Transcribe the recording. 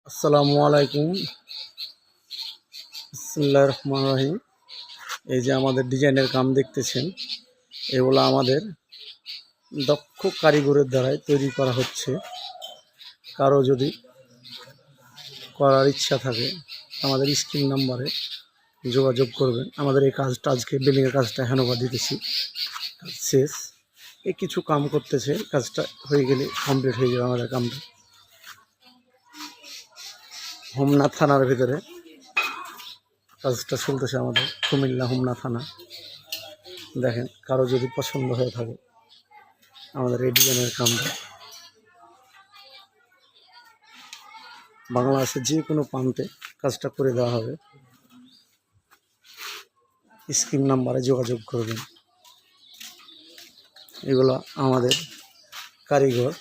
আসসালামু আলাইকুম। বিসমিল্লাহির রহমানির রহিম। এই যে আমাদের ডিজাইনের কাম দেখতেছেন, এগুলো আমাদের দক্ষ কারিগরের দ্বারাই তৈরি করা হচ্ছে। কারো যদি করার ইচ্ছা থাকে আমাদের স্ক্রিন নাম্বারে যোগাযোগ করবেন। আমাদের এই কাজটা আজকে বিল্ডিংয়ের কাজটা হ্যান্ডওভার দিতেছি, কাজ শেষ। এই কিছু কাম করতেছে, কাজটা হয়ে গেলে কমপ্লিট হয়ে যাবে আমাদের কামটা। হোমনা থানার ভিতরে কাজটা চলতেছে আমাদের, কুমিল্লা হোমনা থানা। দেখেন, কারো যদি পছন্দ হয়ে থাকে আমাদের এই ডিজাইনের কামটা বাংলাদেশের যে কোনো প্রান্তে কাজটা করে দেওয়া হবে। স্ক্রিন নাম্বারে যোগাযোগ করবেন। এগুলো আমাদের কারিগর